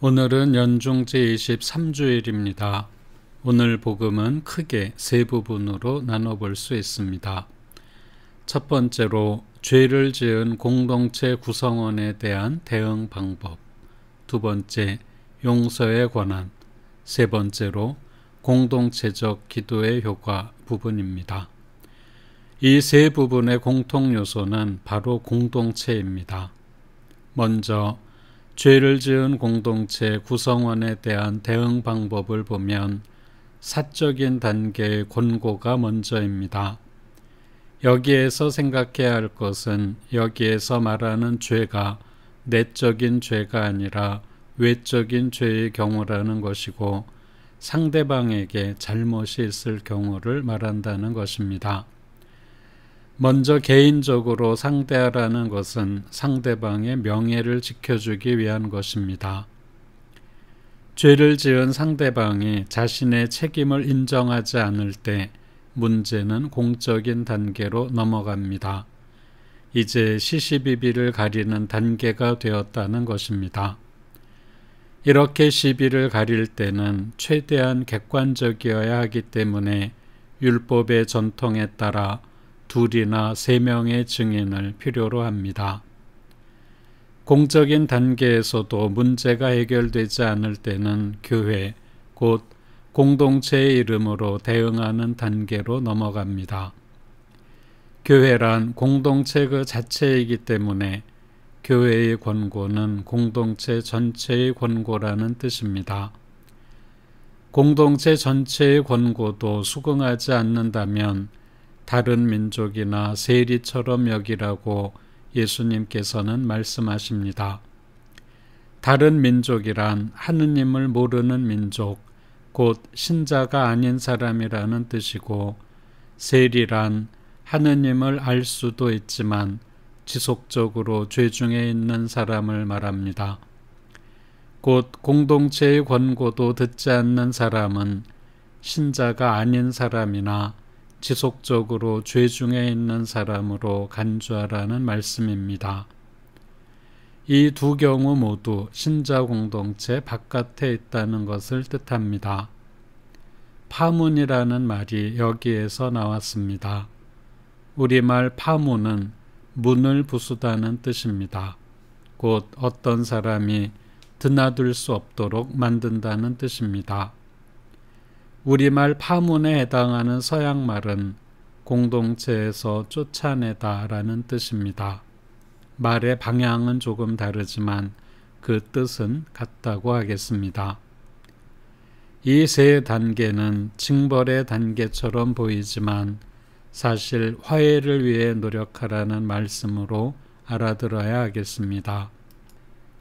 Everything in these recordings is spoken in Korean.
오늘은 연중 제23주일입니다. 오늘 복음은 크게 세 부분으로 나눠볼 수 있습니다. 첫 번째로 죄를 지은 공동체 구성원에 대한 대응 방법, 두 번째 용서의 권한, 세 번째로 공동체적 기도의 효과 부분입니다. 이 세 부분의 공통 요소는 바로 공동체입니다. 먼저 죄를 지은 공동체 구성원에 대한 대응 방법을 보면 사적인 단계의 권고가 먼저입니다. 여기에서 생각해야 할 것은 여기에서 말하는 죄가 내적인 죄가 아니라 외적인 죄의 경우라는 것이고 상대방에게 잘못이 있을 경우를 말한다는 것입니다. 먼저 개인적으로 상대하라는 것은 상대방의 명예를 지켜주기 위한 것입니다. 죄를 지은 상대방이 자신의 책임을 인정하지 않을 때 문제는 공적인 단계로 넘어갑니다. 이제 시시비비를 가리는 단계가 되었다는 것입니다. 이렇게 시비를 가릴 때는 최대한 객관적이어야 하기 때문에 율법의 전통에 따라 둘이나 세 명의 증인을 필요로 합니다. 공적인 단계에서도 문제가 해결되지 않을 때는 교회, 곧 공동체의 이름으로 대응하는 단계로 넘어갑니다. 교회란 공동체 그 자체이기 때문에 교회의 권고는 공동체 전체의 권고라는 뜻입니다. 공동체 전체의 권고도 수긍하지 않는다면 다른 민족이나 세리처럼 여기라고 예수님께서는 말씀하십니다. 다른 민족이란 하느님을 모르는 민족, 곧 신자가 아닌 사람이라는 뜻이고, 세리란 하느님을 알 수도 있지만 지속적으로 죄 중에 있는 사람을 말합니다. 곧 공동체의 권고도 듣지 않는 사람은 신자가 아닌 사람이나 지속적으로 죄 중에 있는 사람으로 간주하라는 말씀입니다. 이 두 경우 모두 신자 공동체 바깥에 있다는 것을 뜻합니다. 파문이라는 말이 여기에서 나왔습니다. 우리말 파문은 문을 부수다는 뜻입니다. 곧 어떤 사람이 드나들 수 없도록 만든다는 뜻입니다. 우리말 파문에 해당하는 서양말은 공동체에서 쫓아내다 라는 뜻입니다. 말의 방향은 조금 다르지만 그 뜻은 같다고 하겠습니다. 이 세 단계는 징벌의 단계처럼 보이지만 사실 화해를 위해 노력하라는 말씀으로 알아들어야 하겠습니다.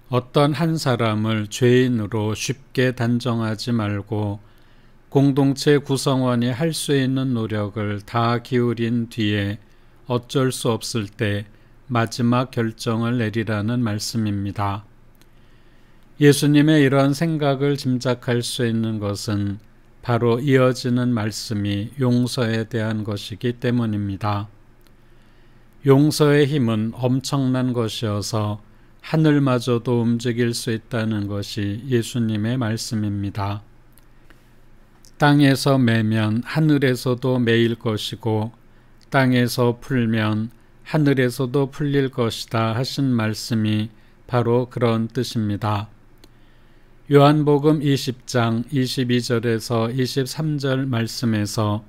어떤 한 사람을 죄인으로 쉽게 단정하지 말고 공동체 구성원이 할 수 있는 노력을 다 기울인 뒤에 어쩔 수 없을 때 마지막 결정을 내리라는 말씀입니다. 예수님의 이런 생각을 짐작할 수 있는 것은 바로 이어지는 말씀이 용서에 대한 것이기 때문입니다. 용서의 힘은 엄청난 것이어서 하늘마저도 움직일 수 있다는 것이 예수님의 말씀입니다. 땅에서 매면 하늘에서도 매일 것이고 땅에서 풀면 하늘에서도 풀릴 것이다 하신 말씀이 바로 그런 뜻입니다. 요한복음 20장 22절에서 23절 말씀에서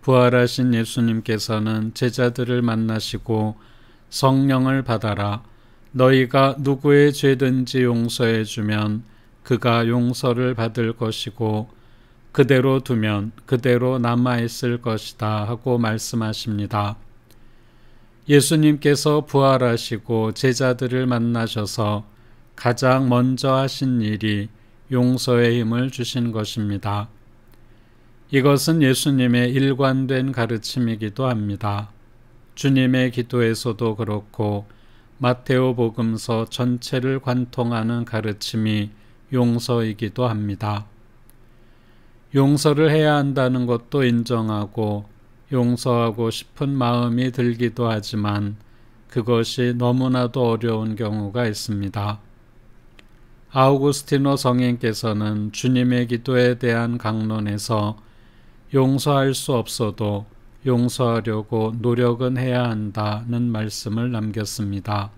부활하신 예수님께서는 제자들을 만나시고 성령을 받아라. 너희가 누구의 죄든지 용서해 주면 그가 용서를 받을 것이고 그대로 두면 그대로 남아있을 것이다 하고 말씀하십니다. 예수님께서 부활하시고 제자들을 만나셔서 가장 먼저 하신 일이 용서의 힘을 주신 것입니다. 이것은 예수님의 일관된 가르침이기도 합니다. 주님의 기도에서도 그렇고 마테오 복음서 전체를 관통하는 가르침이 용서이기도 합니다. 용서를 해야 한다는 것도 인정하고 용서하고 싶은 마음이 들기도 하지만 그것이 너무나도 어려운 경우가 있습니다. 아우구스티노 성인께서는 주님의 기도에 대한 강론에서 용서할 수 없어도 용서하려고 노력은 해야 한다는 말씀을 남겼습니다.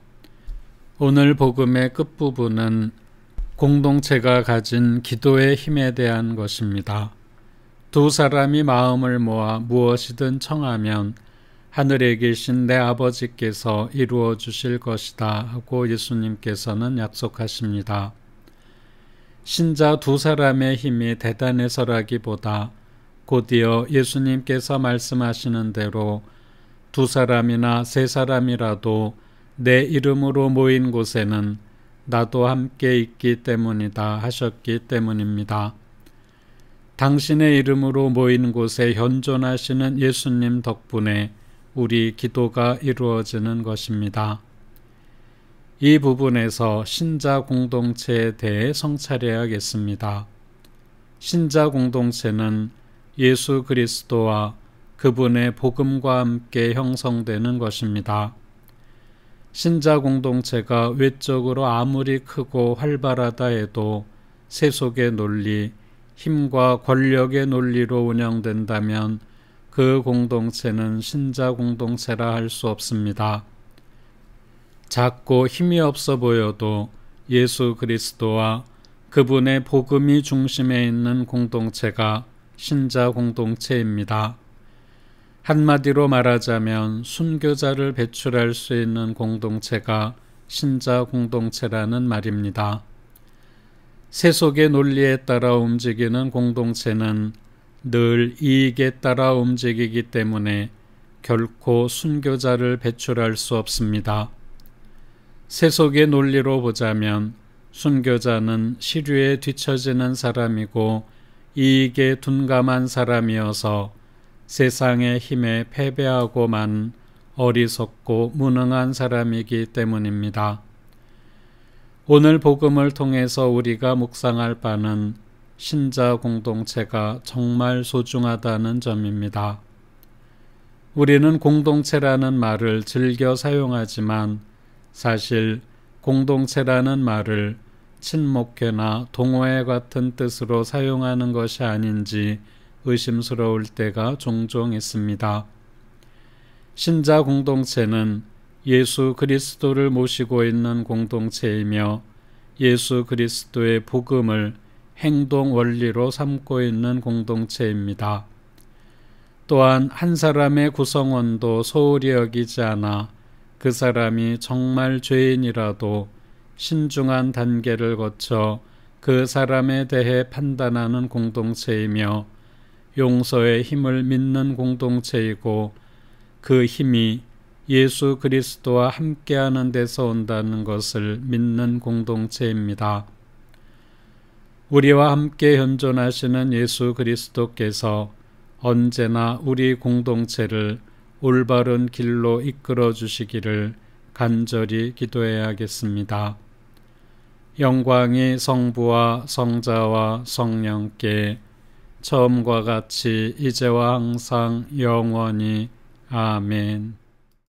오늘 복음의 끝부분은 공동체가 가진 기도의 힘에 대한 것입니다. 두 사람이 마음을 모아 무엇이든 청하면 하늘에 계신 내 아버지께서 이루어 주실 것이다 하고 예수님께서는 약속하십니다. 신자 두 사람의 힘이 대단해서라기보다 곧이어 예수님께서 말씀하시는 대로 두 사람이나 세 사람이라도 내 이름으로 모인 곳에는 나도 함께 있기 때문이다 하셨기 때문입니다. 당신의 이름으로 모인 곳에 현존하시는 예수님 덕분에 우리 기도가 이루어지는 것입니다. 이 부분에서 신자 공동체에 대해 성찰해야겠습니다. 신자 공동체는 예수 그리스도와 그분의 복음과 함께 형성되는 것입니다. 신자 공동체가 외적으로 아무리 크고 활발하다 해도 세속의 논리, 힘과 권력의 논리로 운영된다면 그 공동체는 신자 공동체라 할 수 없습니다. 작고 힘이 없어 보여도 예수 그리스도와 그분의 복음이 중심에 있는 공동체가 신자 공동체입니다. 한마디로 말하자면 순교자를 배출할 수 있는 공동체가 신자 공동체라는 말입니다. 세속의 논리에 따라 움직이는 공동체는 늘 이익에 따라 움직이기 때문에 결코 순교자를 배출할 수 없습니다. 세속의 논리로 보자면 순교자는 시류에 뒤처지는 사람이고 이익에 둔감한 사람이어서 세상의 힘에 패배하고만 어리석고 무능한 사람이기 때문입니다. 오늘 복음을 통해서 우리가 묵상할 바는 신자 공동체가 정말 소중하다는 점입니다. 우리는 공동체라는 말을 즐겨 사용하지만 사실 공동체라는 말을 친목회나 동호회 같은 뜻으로 사용하는 것이 아닌지 의심스러울 때가 종종 있습니다. 신자 공동체는 예수 그리스도를 모시고 있는 공동체이며 예수 그리스도의 복음을 행동 원리로 삼고 있는 공동체입니다. 또한 한 사람의 구성원도 소홀히 여기지 않아 그 사람이 정말 죄인이라도 신중한 단계를 거쳐 그 사람에 대해 판단하는 공동체이며 용서의 힘을 믿는 공동체이고 그 힘이 예수 그리스도와 함께하는 데서 온다는 것을 믿는 공동체입니다. 우리와 함께 현존하시는 예수 그리스도께서 언제나 우리 공동체를 올바른 길로 이끌어 주시기를 간절히 기도해야겠습니다. 영광이 성부와 성자와 성령께 처음과 같이 이제와 항상 영원히 아멘.